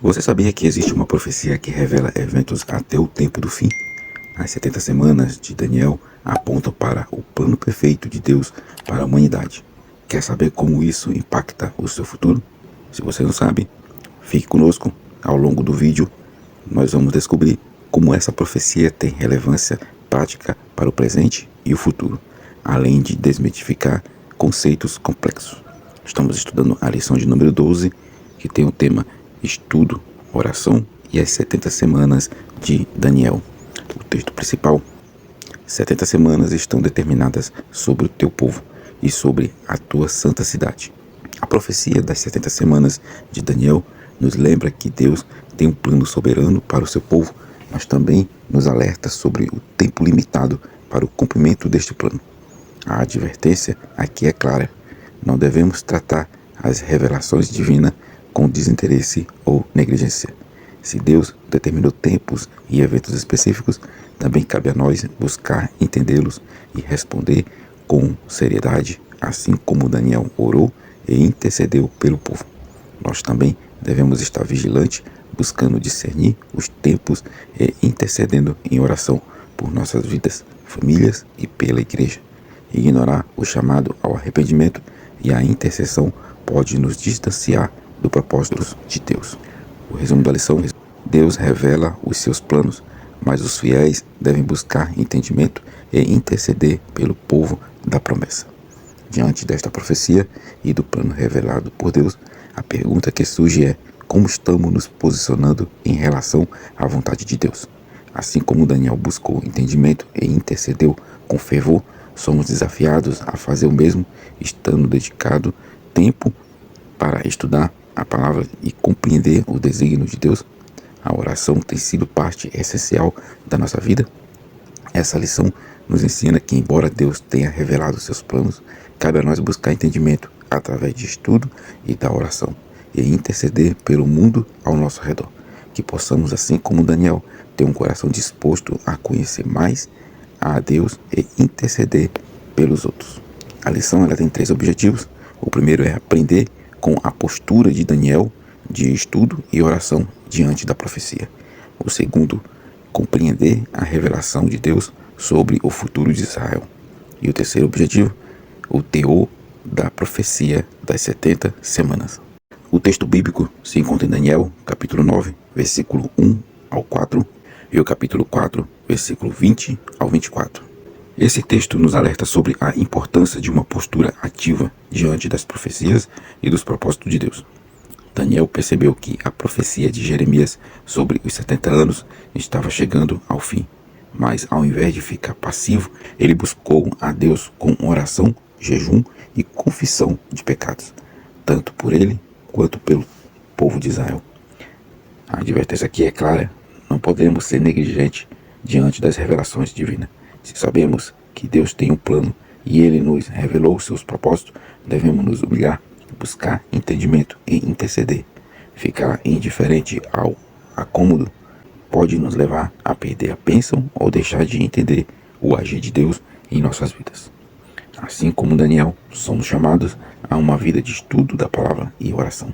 Você sabia que existe uma profecia que revela eventos até o tempo do fim? As 70 semanas de Daniel apontam para o plano perfeito de Deus para a humanidade. Quer saber como isso impacta o seu futuro? Se você não sabe, fique conosco. Ao longo do vídeo, nós vamos descobrir como essa profecia tem relevância prática para o presente e o futuro, além de desmitificar conceitos complexos. Estamos estudando a lição de número 12, que tem o tema Estudo, Oração e as 70 semanas de Daniel. O texto principal: 70 semanas estão determinadas sobre o teu povo e sobre a tua santa cidade. A profecia das 70 semanas de Daniel nos lembra que Deus tem um plano soberano para o seu povo, mas também nos alerta sobre o tempo limitado para o cumprimento deste plano. A advertência aqui é clara: não devemos tratar as revelações divinas com desinteresse ou negligência. Se Deus determinou tempos e eventos específicos, também cabe a nós buscar entendê-los e responder com seriedade, assim como Daniel orou e intercedeu pelo povo. Nós também devemos estar vigilantes, buscando discernir os tempos e intercedendo em oração por nossas vidas, famílias e pela igreja. Ignorar o chamado ao arrependimento e a intercessão pode nos distanciar do propósito de Deus. O resumo da lição: Deus revela os seus planos, mas os fiéis devem buscar entendimento e interceder pelo povo da promessa. Diante desta profecia e do plano revelado por Deus, a pergunta que surge é: como estamos nos posicionando em relação à vontade de Deus? Assim como Daniel buscou entendimento e intercedeu com fervor, somos desafiados a fazer o mesmo, estando dedicado tempo para estudar a palavra e compreender o desígnio de Deus. A oração tem sido parte essencial da nossa vida. Essa lição nos ensina que, embora Deus tenha revelado seus planos, cabe a nós buscar entendimento através de estudo e da oração, e interceder pelo mundo ao nosso redor. Que possamos, assim como Daniel, ter um coração disposto a conhecer mais a Deus e interceder pelos outros. A lição tem 3 objetivos. O primeiro é aprender com a postura de Daniel de estudo e oração diante da profecia. O segundo, compreender a revelação de Deus sobre o futuro de Israel. E o terceiro objetivo, o teor da profecia das 70 semanas. O texto bíblico se encontra em Daniel, capítulo 9, versículo 1 ao 4, e o capítulo 4, versículo 20 ao 24. Esse texto nos alerta sobre a importância de uma postura ativa diante das profecias e dos propósitos de Deus. Daniel percebeu que a profecia de Jeremias sobre os 70 anos estava chegando ao fim, mas ao invés de ficar passivo, ele buscou a Deus com oração, jejum e confissão de pecados, tanto por ele quanto pelo povo de Israel. A advertência aqui é clara: não podemos ser negligentes diante das revelações divinas. Se sabemos que Deus tem um plano e Ele nos revelou os seus propósitos, devemos nos humilhar, buscar entendimento e interceder. Ficar indiferente ao acômodo pode nos levar a perder a bênção ou deixar de entender o agir de Deus em nossas vidas. Assim como Daniel, somos chamados a uma vida de estudo da palavra e oração.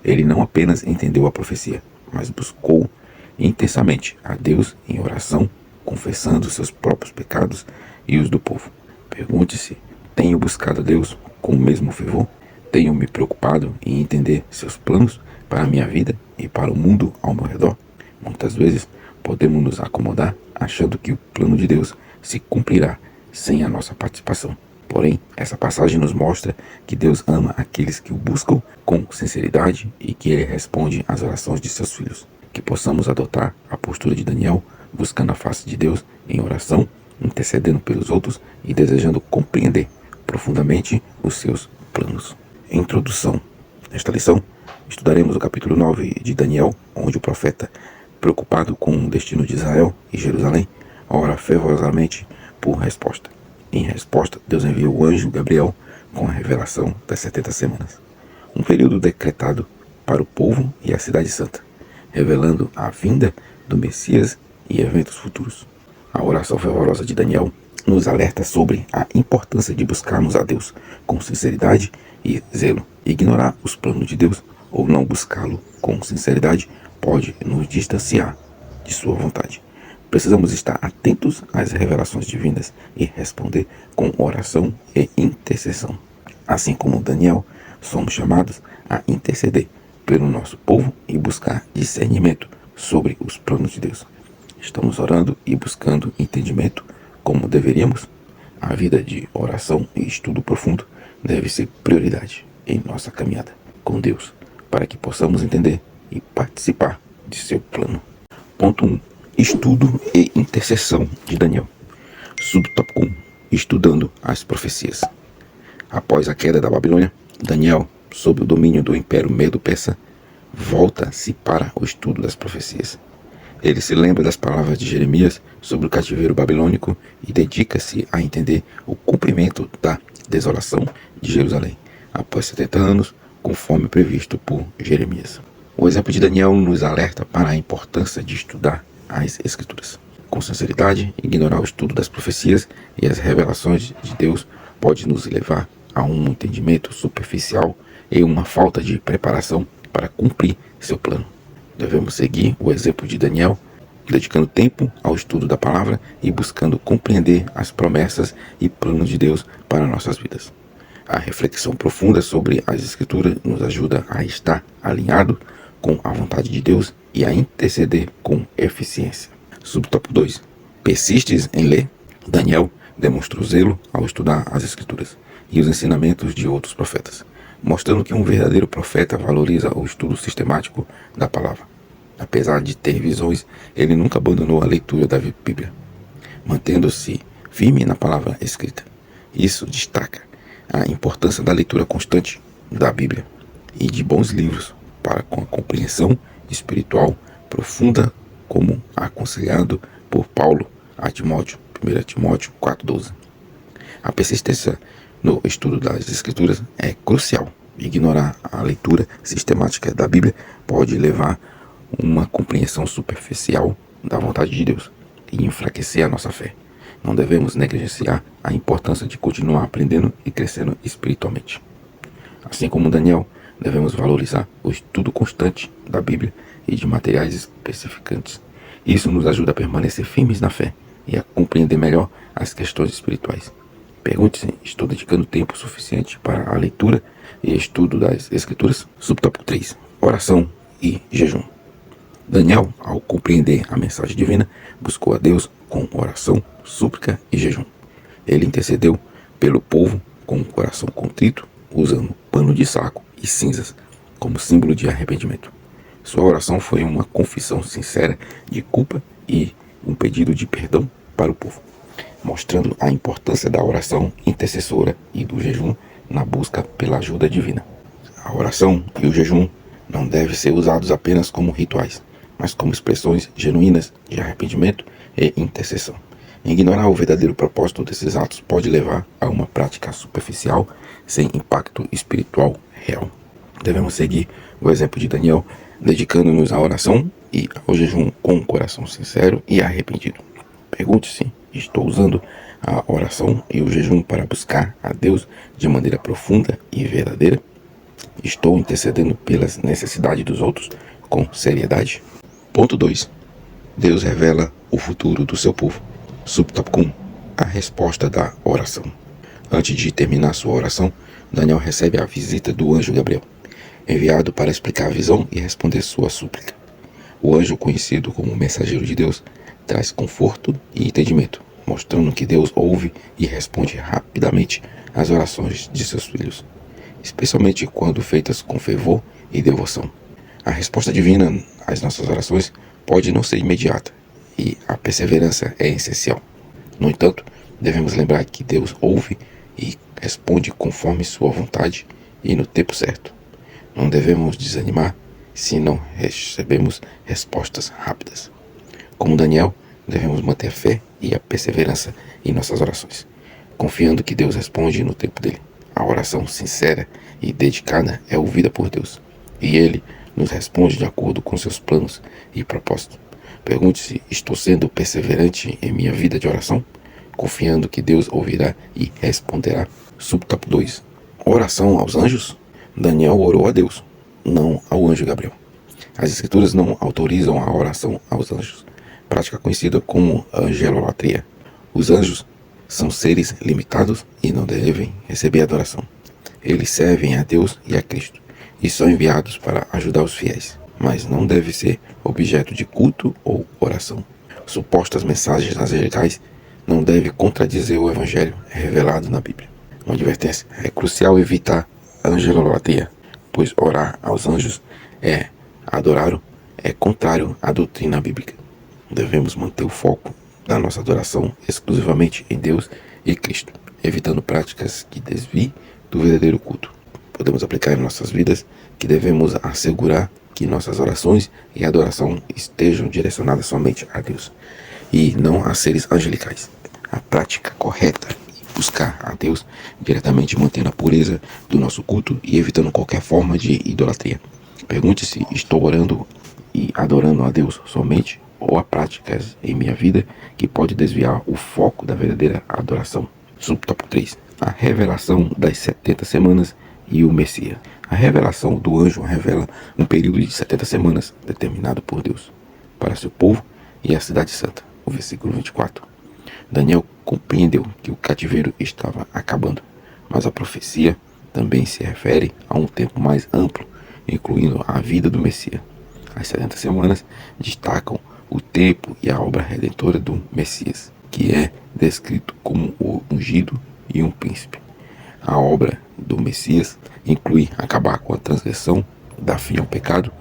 Ele não apenas entendeu a profecia, mas buscou intensamente a Deus em oração, confessando seus próprios pecados e os do povo. Pergunte-se: tenho buscado a Deus com o mesmo fervor? Tenho me preocupado em entender seus planos para a minha vida e para o mundo ao meu redor? Muitas vezes podemos nos acomodar achando que o plano de Deus se cumprirá sem a nossa participação. Porém, essa passagem nos mostra que Deus ama aqueles que o buscam com sinceridade e que Ele responde às orações de seus filhos. Que possamos adotar a postura de Daniel, buscando a face de Deus em oração, intercedendo pelos outros e desejando compreender profundamente os seus planos. Introdução. Nesta lição, estudaremos o capítulo 9 de Daniel, onde o profeta, preocupado com o destino de Israel e Jerusalém, ora fervorosamente por resposta. Em resposta, Deus enviou o anjo Gabriel com a revelação das 70 semanas, um período decretado para o povo e a cidade santa, revelando a vinda do Messias e eventos futuros. A oração fervorosa de Daniel nos alerta sobre a importância de buscarmos a Deus com sinceridade e zelo. Ignorar os planos de Deus ou não buscá-lo com sinceridade pode nos distanciar de sua vontade. Precisamos estar atentos às revelações divinas e responder com oração e intercessão. Assim como Daniel, somos chamados a interceder pelo nosso povo e buscar discernimento sobre os planos de Deus. Estamos orando e buscando entendimento como deveríamos? A vida de oração e estudo profundo deve ser prioridade em nossa caminhada com Deus, para que possamos entender e participar de seu plano. Ponto 1. Estudo e intercessão de Daniel. Subtópico 1. Estudando as profecias. Após a queda da Babilônia, Daniel, sob o domínio do Império Medo-Persa, volta-se para o estudo das profecias. Ele se lembra das palavras de Jeremias sobre o cativeiro babilônico e dedica-se a entender o cumprimento da desolação de Jerusalém, após 70 anos, conforme previsto por Jeremias. O exemplo de Daniel nos alerta para a importância de estudar as Escrituras. Com sinceridade, ignorar o estudo das profecias e as revelações de Deus pode nos levar a um entendimento superficial e uma falta de preparação para cumprir seu plano. Devemos seguir o exemplo de Daniel, dedicando tempo ao estudo da palavra e buscando compreender as promessas e planos de Deus para nossas vidas. A reflexão profunda sobre as Escrituras nos ajuda a estar alinhado com a vontade de Deus e a interceder com eficiência. Subtópico 2. Persistes em ler? Daniel demonstrou zelo ao estudar as Escrituras e os ensinamentos de outros profetas, mostrando que um verdadeiro profeta valoriza o estudo sistemático da palavra. Apesar de ter visões, ele nunca abandonou a leitura da Bíblia, mantendo-se firme na palavra escrita. Isso destaca a importância da leitura constante da Bíblia e de bons livros para com a compreensão espiritual profunda, como aconselhado por Paulo a Timóteo, 1 Timóteo 4,12. A persistência no estudo das Escrituras é crucial. Ignorar a leitura sistemática da Bíblia pode levar a uma compreensão superficial da vontade de Deus e enfraquecer a nossa fé. Não devemos negligenciar a importância de continuar aprendendo e crescendo espiritualmente. Assim como Daniel, devemos valorizar o estudo constante da Bíblia e de materiais especificantes. Isso nos ajuda a permanecer firmes na fé e a compreender melhor as questões espirituais. Pergunte-se: estou dedicando tempo suficiente para a leitura e estudo das Escrituras? Subtópico 3. Oração e jejum. Daniel, ao compreender a mensagem divina, buscou a Deus com oração, súplica e jejum. Ele intercedeu pelo povo com o coração contrito, usando pano de saco e cinzas como símbolo de arrependimento. Sua oração foi uma confissão sincera de culpa e um pedido de perdão para o povo, mostrando a importância da oração intercessora e do jejum na busca pela ajuda divina. A oração e o jejum não devem ser usados apenas como rituais, mas como expressões genuínas de arrependimento e intercessão. Ignorar o verdadeiro propósito desses atos pode levar a uma prática superficial sem impacto espiritual real. Devemos seguir o exemplo de Daniel, dedicando-nos à oração e ao jejum com um coração sincero e arrependido. Pergunte-se: estou usando a oração e o jejum para buscar a Deus de maneira profunda e verdadeira? Estou intercedendo pelas necessidades dos outros com seriedade? Ponto 2. Deus revela o futuro do seu povo. Subtópico 1. A resposta da oração. Antes de terminar sua oração, Daniel recebe a visita do anjo Gabriel, enviado para explicar a visão e responder sua súplica. O anjo, conhecido como mensageiro de Deus, traz conforto e entendimento, mostrando que Deus ouve e responde rapidamente às orações de seus filhos, especialmente quando feitas com fervor e devoção. A resposta divina às nossas orações pode não ser imediata, e a perseverança é essencial. No entanto, devemos lembrar que Deus ouve e responde conforme sua vontade e no tempo certo. Não devemos desanimar se não recebemos respostas rápidas. Como Daniel, devemos manter a fé e a perseverança em nossas orações, confiando que Deus responde no tempo dele. A oração sincera e dedicada é ouvida por Deus, e Ele nos responde de acordo com seus planos e propósitos. Pergunte-se: estou sendo perseverante em minha vida de oração? Confiando que Deus ouvirá e responderá. Subtópico 2. Oração aos anjos. Daniel orou a Deus, não ao anjo Gabriel. As escrituras não autorizam a oração aos anjos, prática conhecida como angelolatria. Os anjos são seres limitados e não devem receber adoração. Eles servem a Deus e a Cristo e são enviados para ajudar os fiéis, mas não devem ser objeto de culto ou oração. Supostas mensagens angelicais não devem contradizer o evangelho revelado na Bíblia. Uma advertência: é crucial evitar a angelolatria, pois orar aos anjos é contrário à doutrina bíblica. Devemos manter o foco da nossa adoração exclusivamente em Deus e Cristo, evitando práticas que desviem do verdadeiro culto. Podemos aplicar em nossas vidas que devemos assegurar que nossas orações e adoração estejam direcionadas somente a Deus e não a seres angelicais. A prática correta é buscar a Deus diretamente, mantendo a pureza do nosso culto e evitando qualquer forma de idolatria. Pergunte-se: estou orando e adorando a Deus somente, ou há práticas em minha vida que pode desviar o foco da verdadeira adoração? Subtópico 3. A revelação das 70 semanas e o Messias. A revelação do anjo revela um período de 70 semanas determinado por Deus para seu povo e a cidade santa. O versículo 24. Daniel compreendeu que o cativeiro estava acabando, mas a profecia também se refere a um tempo mais amplo, incluindo a vida do Messias. As 70 semanas destacam o tempo e a obra redentora do Messias, que é descrito como o ungido e um príncipe. A obra do Messias inclui acabar com a transgressão, dar fim ao pecado,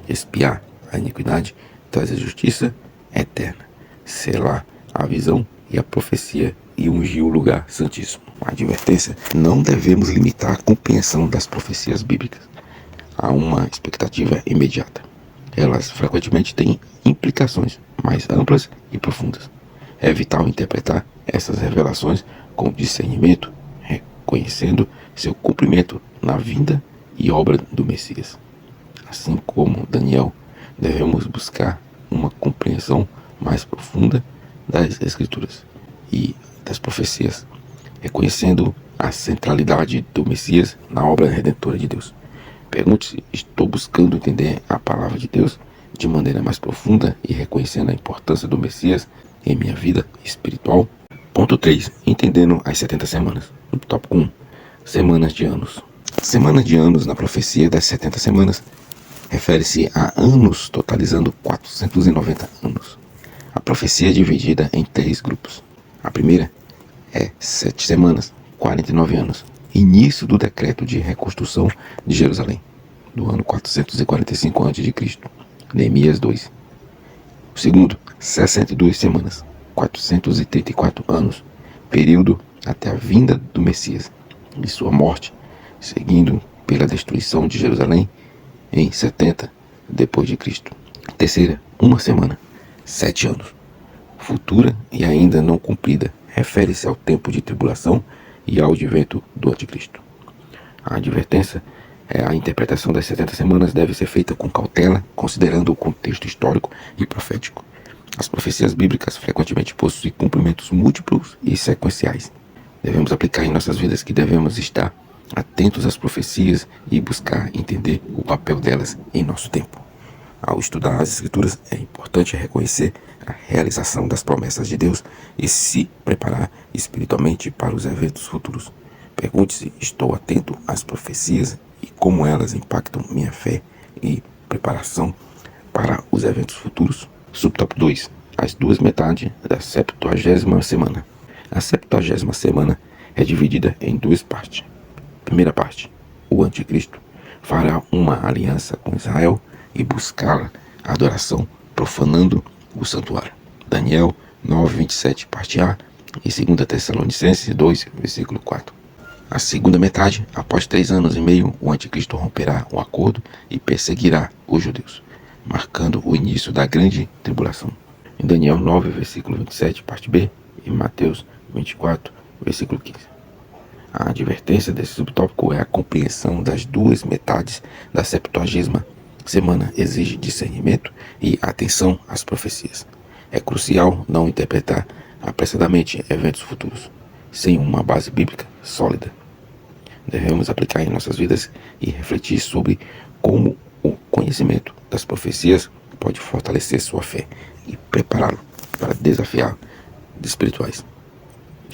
expiar a iniquidade, trazer justiça eterna, selar a visão e a profecia e ungir o lugar santíssimo. A advertência: não devemos limitar a compreensão das profecias bíblicas a uma expectativa imediata. Elas frequentemente têm implicações mais amplas e profundas. É vital interpretar essas revelações com discernimento, reconhecendo seu cumprimento na vinda e obra do Messias. Assim como Daniel, devemos buscar uma compreensão mais profunda das Escrituras e das profecias, reconhecendo a centralidade do Messias na obra redentora de Deus. Pergunte-se: estou buscando entender a palavra de Deus de maneira mais profunda e reconhecendo a importância do Messias em minha vida espiritual? Ponto 3. Entendendo as 70 semanas. No tópico 1. Semanas de anos. Semanas de anos na profecia das 70 semanas refere-se a anos totalizando 490 anos. A profecia é dividida em 3 grupos. A primeira é 7 semanas, 49 anos. Início do decreto de reconstrução de Jerusalém, do ano 445 a.C., Neemias 2. O segundo, 62 semanas, 434 anos, período até a vinda do Messias e sua morte, seguindo pela destruição de Jerusalém em 70 depois de Cristo. Terceira, 1 semana, 7 anos, futura e ainda não cumprida, refere-se ao tempo de tribulação e ao advento do anticristo. A advertência é: a interpretação das 70 semanas deve ser feita com cautela, considerando o contexto histórico e profético. As profecias bíblicas frequentemente possuem cumprimentos múltiplos e sequenciais. Devemos aplicar em nossas vidas que devemos estar atentos às profecias e buscar entender o papel delas em nosso tempo. Ao estudar as Escrituras, é importante reconhecer a realização das promessas de Deus e se preparar espiritualmente para os eventos futuros. Pergunte-se: estou atento às profecias e como elas impactam minha fé e preparação para os eventos futuros? Subtópico 2. As duas metades da 70ª semana. A 70ª semana é dividida em 2 partes. Primeira parte: o anticristo fará uma aliança com Israel e buscar a adoração, profanando o santuário. Daniel 9:27, parte A, e 2 Tessalonicenses 2, versículo 4. A segunda metade: após 3 anos e meio, o anticristo romperá o acordo e perseguirá os judeus, marcando o início da grande tribulação. Em Daniel 9, versículo 27, parte B, e Mateus 24, versículo 15. A advertência desse subtópico é: a compreensão das 2 metades da 70ª semana exige discernimento e atenção às profecias. É crucial não interpretar apressadamente eventos futuros sem uma base bíblica sólida. Devemos aplicar em nossas vidas e refletir sobre como conhecimento das profecias pode fortalecer sua fé e prepará-lo para desafiar espirituais.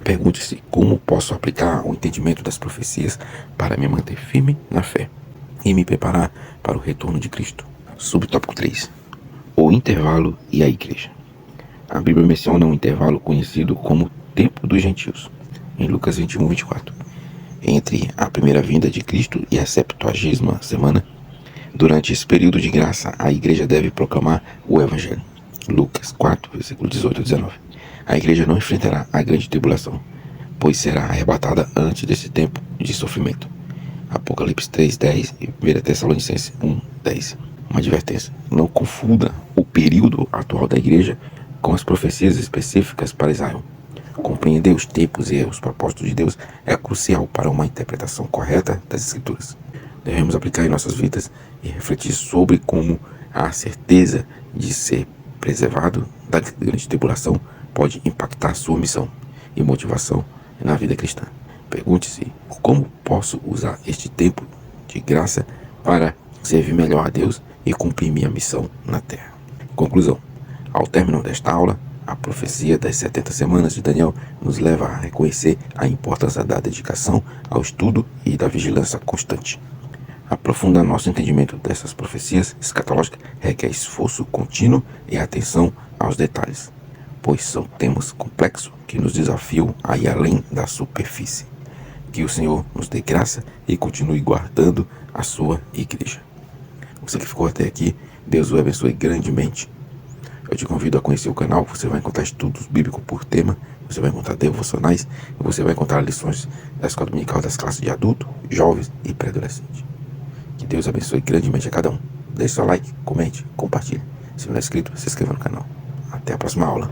Pergunte-se como posso aplicar o entendimento das profecias para me manter firme na fé e me preparar para o retorno de Cristo. Subtópico 3. O intervalo e a igreja. A Bíblia menciona um intervalo conhecido como Tempo dos Gentios, em Lucas 21, 24. Entre a primeira vinda de Cristo e a 70ª semana, durante esse período de graça, a igreja deve proclamar o Evangelho. Lucas 4, versículo 18 a 19. A igreja não enfrentará a grande tribulação, pois será arrebatada antes desse tempo de sofrimento. Apocalipse 3, 10 e 1 Tessalonicenses 1, 10. Uma advertência: não confunda o período atual da igreja com as profecias específicas para Israel. Compreender os tempos e os propósitos de Deus é crucial para uma interpretação correta das Escrituras. Devemos aplicar em nossas vidas e refletir sobre como a certeza de ser preservado da grande tribulação pode impactar sua missão e motivação na vida cristã. Pergunte-se: como posso usar este tempo de graça para servir melhor a Deus e cumprir minha missão na terra? Conclusão: ao término desta aula, a profecia das 70 semanas de Daniel nos leva a reconhecer a importância da dedicação ao estudo e da vigilância constante. Aprofundar nosso entendimento dessas profecias escatológicas requer esforço contínuo e atenção aos detalhes, pois são temas complexos que nos desafiam a ir além da superfície. Que o Senhor nos dê graça e continue guardando a sua igreja. Você que ficou até aqui, Deus o abençoe grandemente. Eu te convido a conhecer o canal. Você vai encontrar estudos bíblicos por tema, você vai encontrar devocionais e você vai encontrar lições da escola dominical das classes de adulto, jovens e pré-adolescente. Que Deus abençoe grandemente a cada um. Deixe seu like, comente, compartilhe. Se não é inscrito, se inscreva no canal. Até a próxima aula.